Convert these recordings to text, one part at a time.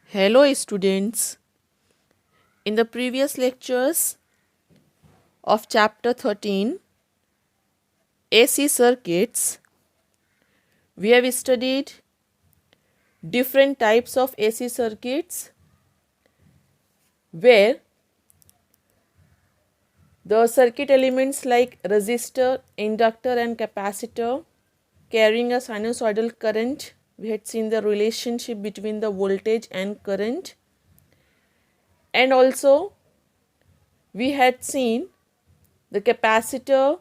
Hello students. In the previous lectures of chapter 13 AC circuits, we have studied different types of AC circuits where the circuit elements like resistor, inductor and capacitor carrying a sinusoidal current. We had seen the relationship between the voltage and current, and also we had seen the capacitor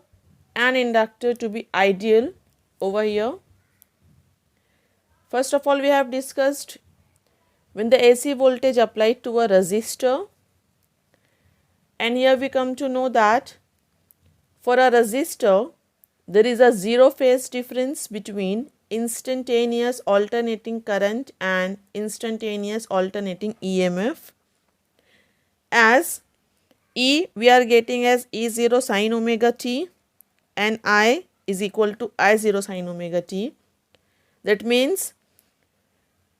and inductor to be ideal over here. First of all, we have discussed when the AC voltage applied to a resistor, and here we come to know that for a resistor there is a zero phase difference between instantaneous alternating current and instantaneous alternating EMF, as E we are getting as E0 sin omega t and I is equal to I0 sin omega t. That means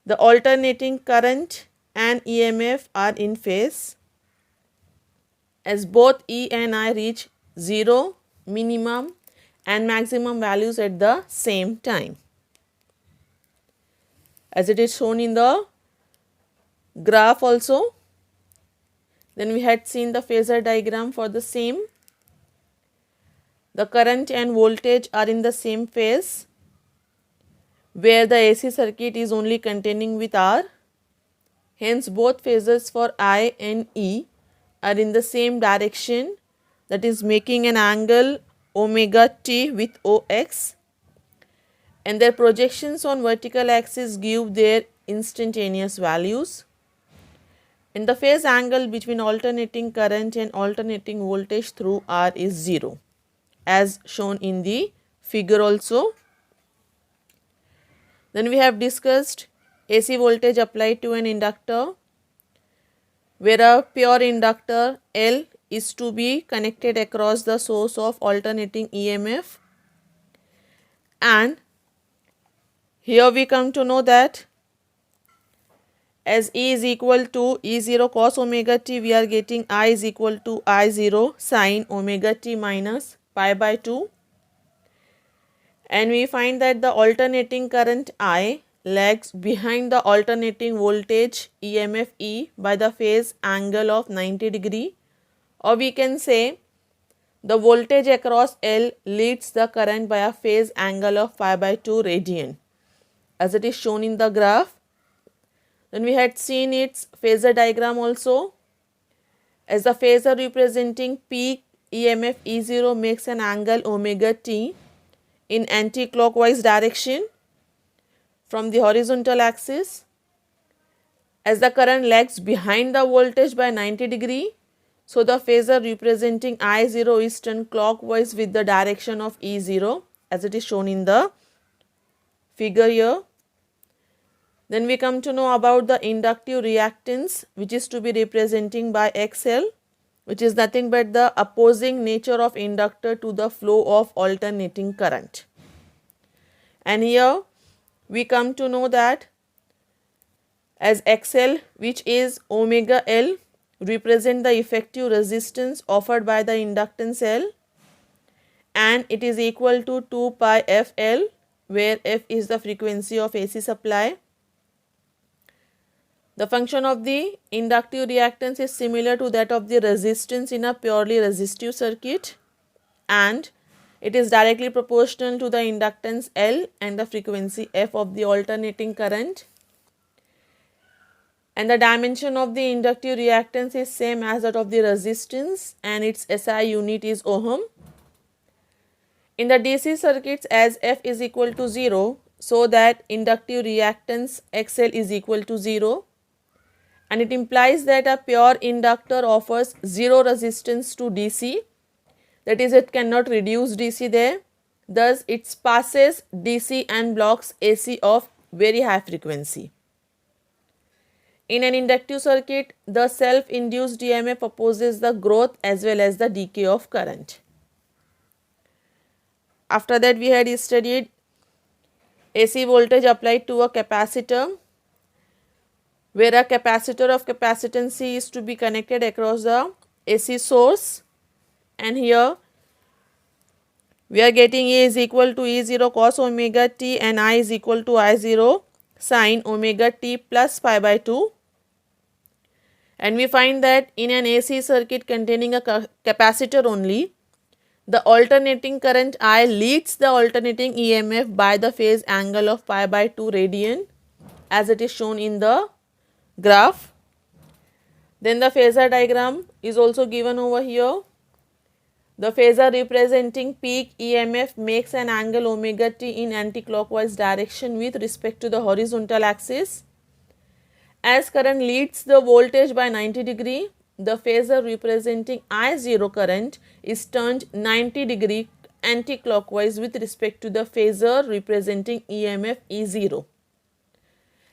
the alternating current and EMF are in phase, as both E and I reach 0, minimum and maximum values at the same time, as it is shown in the graph also. Then we had seen the phasor diagram for the same. The current and voltage are in the same phase, where the AC circuit is only containing with R. Hence both phases for I and E are in the same direction, that is making an angle omega t with OX, and their projections on vertical axis give their instantaneous values, and the phase angle between alternating current and alternating voltage through R is 0, as shown in the figure also. Then we have discussed AC voltage applied to an inductor, where a pure inductor L is to be connected across the source of alternating EMF, and here we come to know that as E is equal to E0 cos omega t, we are getting I is equal to I0 sin omega t minus pi by 2, and we find that the alternating current I lags behind the alternating voltage EMF E by the phase angle of 90 degree, or we can say the voltage across L leads the current by a phase angle of pi by 2 radian, as it is shown in the graph. Then we had seen its phasor diagram also, as the phasor representing peak EMF E0 makes an angle omega t in anti-clockwise direction from the horizontal axis, as the current lags behind the voltage by 90 degree. So the phasor representing I0 is turned clockwise with the direction of E0, as it is shown in the figure here. Then we come to know about the inductive reactance, which is to be representing by XL, which is nothing but the opposing nature of inductor to the flow of alternating current. And here we come to know that as XL, which is omega L, represent the effective resistance offered by the inductance L, and it is equal to 2 pi FL, where F is the frequency of AC supply. The function of the inductive reactance is similar to that of the resistance in a purely resistive circuit, and it is directly proportional to the inductance L and the frequency F of the alternating current. And the dimension of the inductive reactance is same as that of the resistance, and its SI unit is ohm. In the DC circuits, as F is equal to 0, so that inductive reactance XL is equal to 0, and it implies that a pure inductor offers 0 resistance to DC, that is, it cannot reduce DC there, thus it passes DC and blocks AC of very high frequency. In an inductive circuit, the self-induced EMF opposes the growth as well as the decay of current. After that, we had studied AC voltage applied to a capacitor, where a capacitor of capacitance C is to be connected across the AC source, and here we are getting A is equal to E0 cos omega t and I is equal to I0 sin omega t plus pi by 2. And we find that in an AC circuit containing a capacitor only, the alternating current I leads the alternating EMF by the phase angle of pi by 2 radian, as it is shown in the graph. Then the phasor diagram is also given over here. The phasor representing peak EMF makes an angle omega t in anticlockwise direction with respect to the horizontal axis. As current leads the voltage by 90 degree, the phasor representing I0 current is turned 90 degree anticlockwise with respect to the phasor representing EMF E0.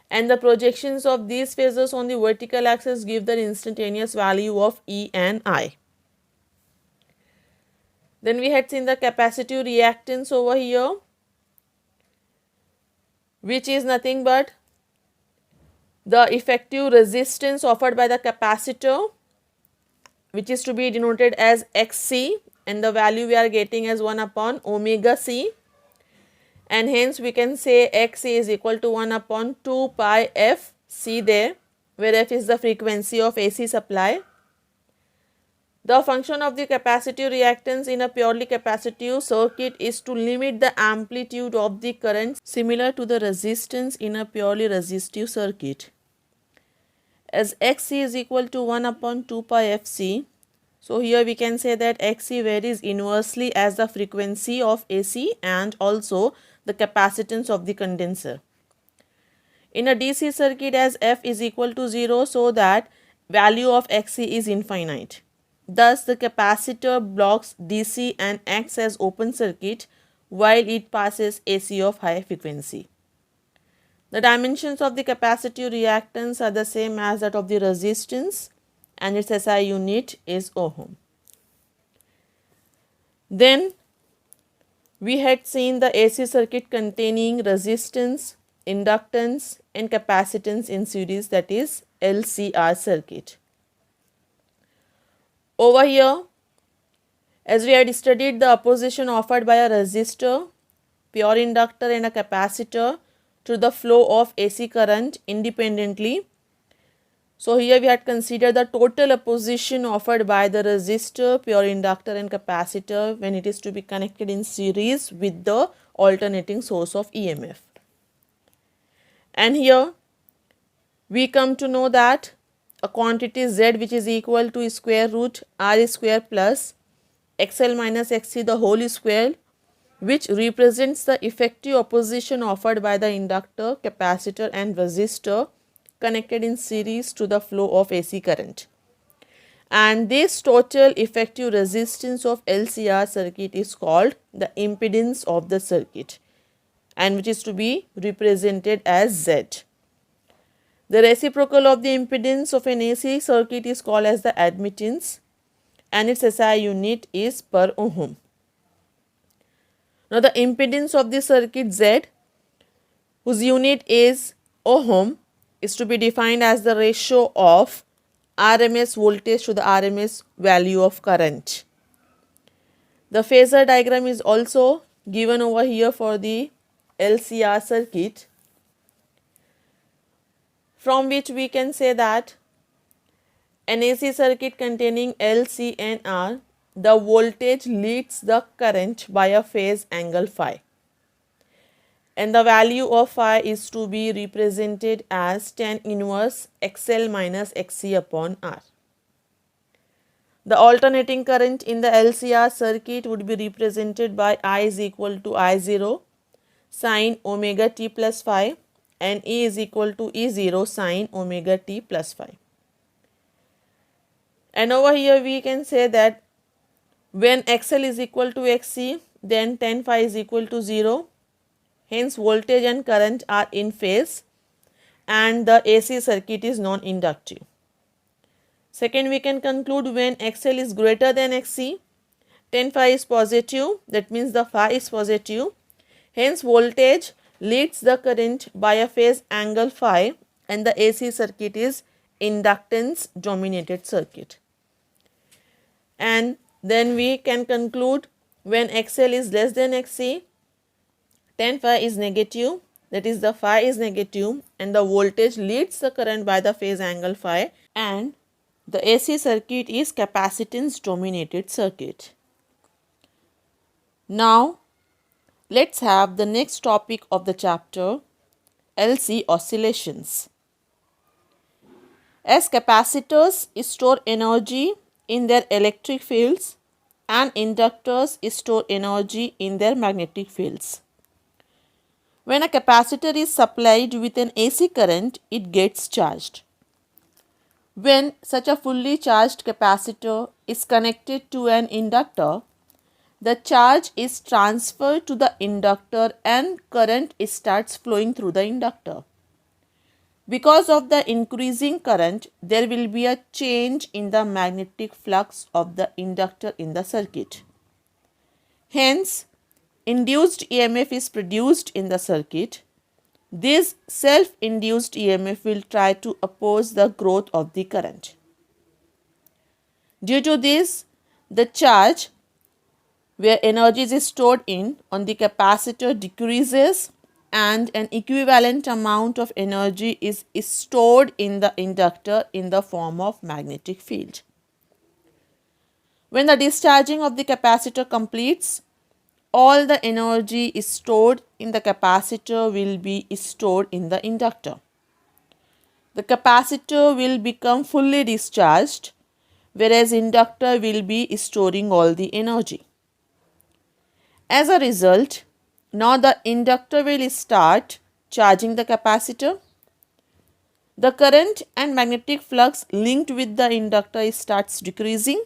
And the projections of these phasors on the vertical axis give the instantaneous value of E and I. Then we had seen the capacitive reactance over here, which is nothing but the effective resistance offered by the capacitor, which is to be denoted as Xc, and the value we are getting as 1 upon omega c, and hence we can say Xc is equal to 1 upon 2 pi f c there, where f is the frequency of AC supply. The function of the capacitive reactance in a purely capacitive circuit is to limit the amplitude of the current, similar to the resistance in a purely resistive circuit. As Xc is equal to 1 upon 2 pi Fc, so here we can say that Xc varies inversely as the frequency of AC and also the capacitance of the condenser. In a DC circuit, as F is equal to 0, so that value of Xc is infinite. Thus, the capacitor blocks DC and acts as open circuit while it passes AC of high frequency. The dimensions of the capacitive reactance are the same as that of the resistance, and its SI unit is ohm. Then we had seen the AC circuit containing resistance, inductance and capacitance in series, that is LCR circuit. Over here, as we had studied the opposition offered by a resistor, pure inductor and a capacitor to the flow of AC current independently. So here we had considered the total opposition offered by the resistor, pure inductor and capacitor when it is to be connected in series with the alternating source of EMF. And here we come to know that a quantity Z, which is equal to square root R square plus XL minus XC the whole square, which represents the effective opposition offered by the inductor, capacitor and resistor connected in series to the flow of AC current. And this total effective resistance of LCR circuit is called the impedance of the circuit, and which is to be represented as Z. The reciprocal of the impedance of an AC circuit is called as the admittance, and its SI unit is per ohm. Now the impedance of the circuit Z, whose unit is ohm, is to be defined as the ratio of RMS voltage to the RMS value of current. The phasor diagram is also given over here for the LCR circuit, from which we can say that an AC circuit containing L, C and R, the voltage leads the current by a phase angle phi, and the value of phi is to be represented as tan inverse XL minus XC upon R. The alternating current in the LCR circuit would be represented by I is equal to I0 sin omega t plus phi and E is equal to E0 sin omega t plus phi. And over here we can say that when XL is equal to XC, then tan phi is equal to 0. Hence voltage and current are in phase and the AC circuit is non-inductive. Second, we can conclude when XL is greater than XC, tan phi is positive, that means the phi is positive. Hence voltage leads the current by a phase angle phi and the AC circuit is inductance dominated circuit. And then we can conclude, when XL is less than XC, tan phi is negative, that is the phi is negative and the voltage leads the current by the phase angle phi, and the AC circuit is capacitance dominated circuit. Now let's have the next topic of the chapter, LC oscillations. As capacitors store energy in their electric fields and inductors store energy in their magnetic fields. When a capacitor is supplied with an AC current, it gets charged. When such a fully charged capacitor is connected to an inductor, the charge is transferred to the inductor and current starts flowing through the inductor. Because of the increasing current, there will be a change in the magnetic flux of the inductor in the circuit. Hence, induced EMF is produced in the circuit. This self-induced EMF will try to oppose the growth of the current. Due to this, the charge where energy is stored in on the capacitor decreases and an equivalent amount of energy is stored in the inductor in the form of magnetic field. When the discharging of the capacitor completes, all the energy is stored in the capacitor will be stored in the inductor. The capacitor will become fully discharged, whereas inductor will be storing all the energy. As a result, now the inductor will start charging the capacitor. The current and magnetic flux linked with the inductor starts decreasing.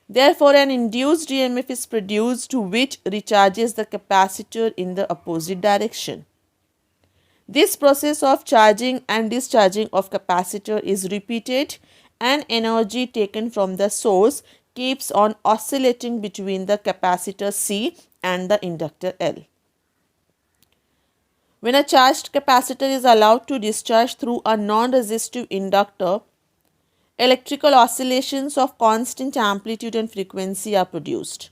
Therefore, an induced EMF is produced which recharges the capacitor in the opposite direction. This process of charging and discharging of capacitor is repeated and energy taken from the source keeps on oscillating between the capacitor C and the inductor L. When a charged capacitor is allowed to discharge through a non-resistive inductor, electrical oscillations of constant amplitude and frequency are produced.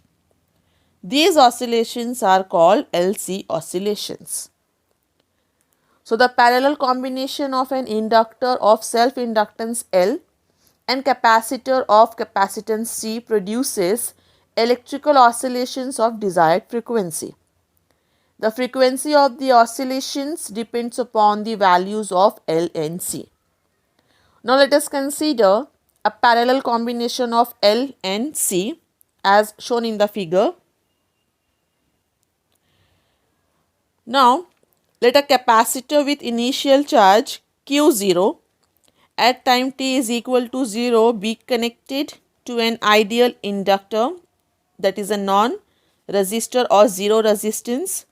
These oscillations are called LC oscillations. So, the parallel combination of an inductor of self-inductance L and capacitor of capacitance C produces electrical oscillations of desired frequency. The frequency of the oscillations depends upon the values of L and C. Now let us consider a parallel combination of L and C as shown in the figure. Now let a capacitor with initial charge Q0 at time t is equal to 0 be connected to an ideal inductor, that is a non-resistor or zero resistance.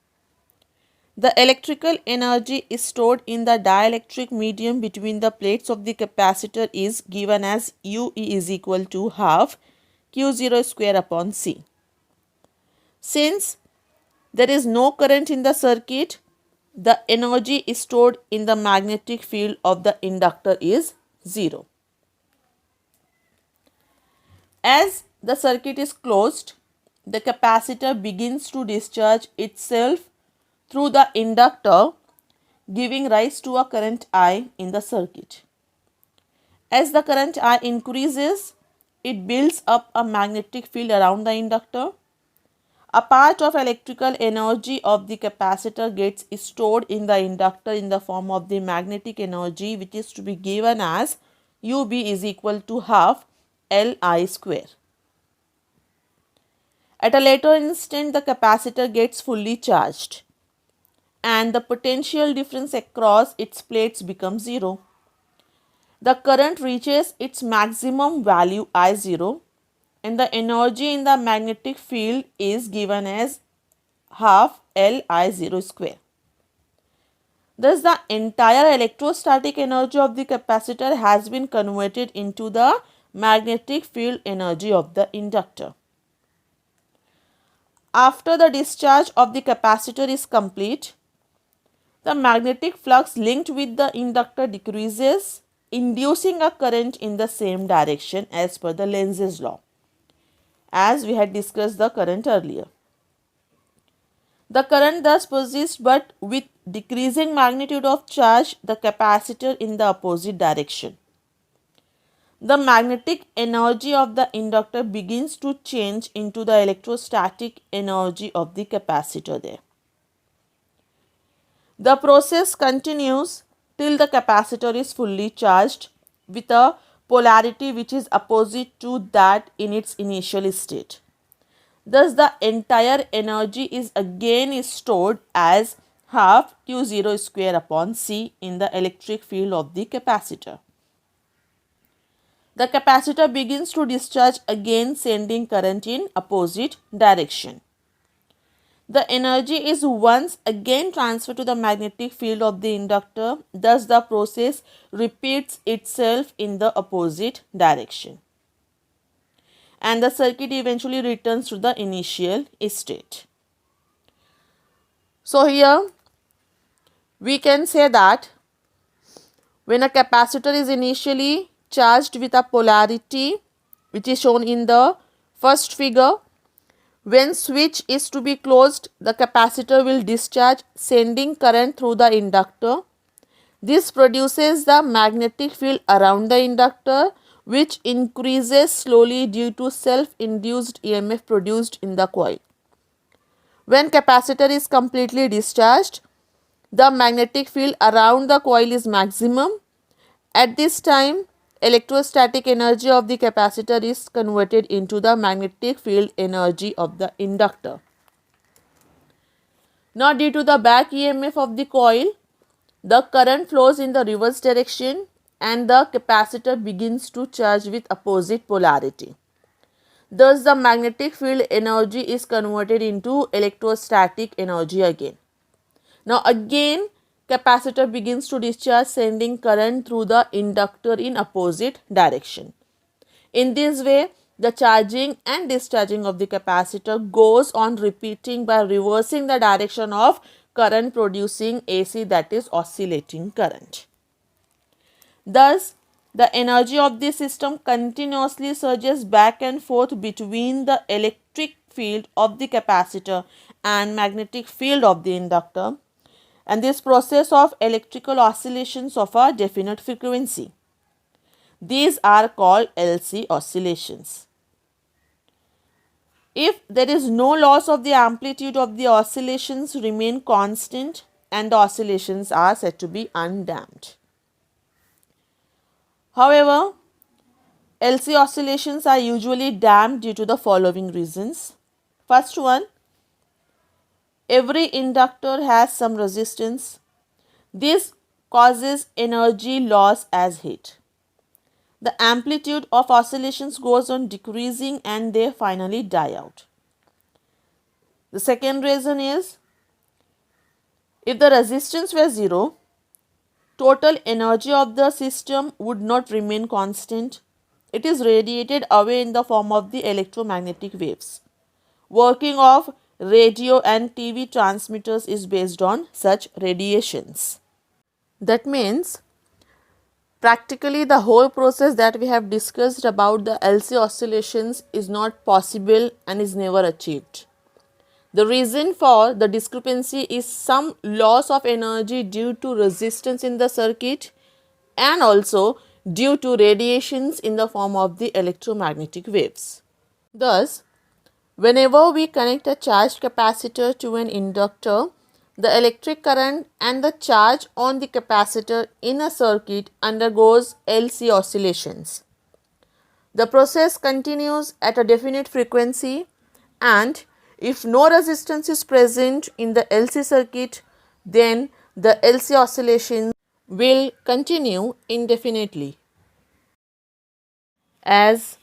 The electrical energy is stored in the dielectric medium between the plates of the capacitor is given as UE is equal to half Q0 square upon C. Since there is no current in the circuit, the energy is stored in the magnetic field of the inductor is 0. As the circuit is closed, the capacitor begins to discharge itself through the inductor, giving rise to a current I in the circuit. As the current I increases, it builds up a magnetic field around the inductor. A part of electrical energy of the capacitor gets stored in the inductor in the form of the magnetic energy, which is to be given as UB is equal to half Li square. At a later instant, the capacitor gets fully charged and the potential difference across its plates becomes 0. The current reaches its maximum value I0 and the energy in the magnetic field is given as half Li0 square. Thus, the entire electrostatic energy of the capacitor has been converted into the magnetic field energy of the inductor. After the discharge of the capacitor is complete, the magnetic flux linked with the inductor decreases, inducing a current in the same direction as per the Lenz's law, as we had discussed the current earlier. The current thus persists, but with decreasing magnitude of charge, the capacitor in the opposite direction. The magnetic energy of the inductor begins to change into the electrostatic energy of the capacitor there. The process continues till the capacitor is fully charged with a polarity which is opposite to that in its initial state. Thus, the entire energy is again stored as half Q0 square upon C in the electric field of the capacitor. The capacitor begins to discharge again, sending current in opposite direction. The energy is once again transferred to the magnetic field of the inductor. Thus, the process repeats itself in the opposite direction, and the circuit eventually returns to the initial state. So, here we can say that when a capacitor is initially charged with a polarity which is shown in the first figure, when switch is to be closed, the capacitor will discharge, sending current through the inductor. This produces the magnetic field around the inductor, which increases slowly due to self-induced EMF produced in the coil. When capacitor is completely discharged, the magnetic field around the coil is maximum. At this time, electrostatic energy of the capacitor is converted into the magnetic field energy of the inductor. Now, due to the back EMF of the coil, the current flows in the reverse direction and the capacitor begins to charge with opposite polarity. Thus, the magnetic field energy is converted into electrostatic energy again. Now, again, capacitor begins to discharge, sending current through the inductor in opposite direction. In this way, the charging and discharging of the capacitor goes on repeating by reversing the direction of current producing AC, that is oscillating current. Thus, the energy of the system continuously surges back and forth between the electric field of the capacitor and magnetic field of the inductor, and this process of electrical oscillations of a definite frequency. These are called LC oscillations. If there is no loss of the amplitude of the oscillations remain constant, and the oscillations are said to be undamped. However, LC oscillations are usually damped due to the following reasons. First one, every inductor has some resistance. This causes energy loss as heat. The amplitude of oscillations goes on decreasing and they finally die out. The second reason is, if the resistance were zero, total energy of the system would not remain constant. It is radiated away in the form of the electromagnetic waves. Working of radio and TV transmitters is based on such radiations. That means, practically the whole process that we have discussed about the LC oscillations is not possible and is never achieved. The reason for the discrepancy is some loss of energy due to resistance in the circuit and also due to radiations in the form of the electromagnetic waves. Thus, whenever we connect a charged capacitor to an inductor, the electric current and the charge on the capacitor in a circuit undergoes LC oscillations. The process continues at a definite frequency, and if no resistance is present in the LC circuit, then the LC oscillations will continue indefinitely. As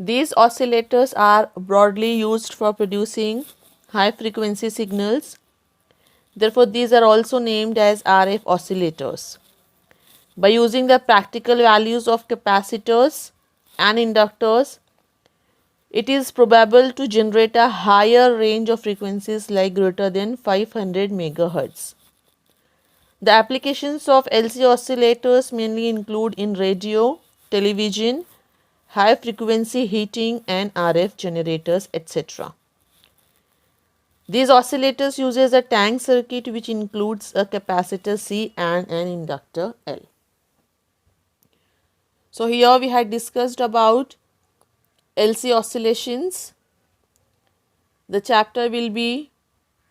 these oscillators are broadly used for producing high frequency signals, therefore these are also named as RF oscillators. By using the practical values of capacitors and inductors, it is probable to generate a higher range of frequencies like greater than 500 megahertz. The applications of LC oscillators mainly include in radio, television, high frequency heating and RF generators, etc. These oscillators uses a tank circuit which includes a capacitor C and an inductor L. So here we had discussed about LC oscillations. The chapter will be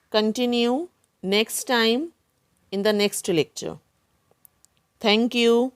continue next time in the next lecture. Thank you.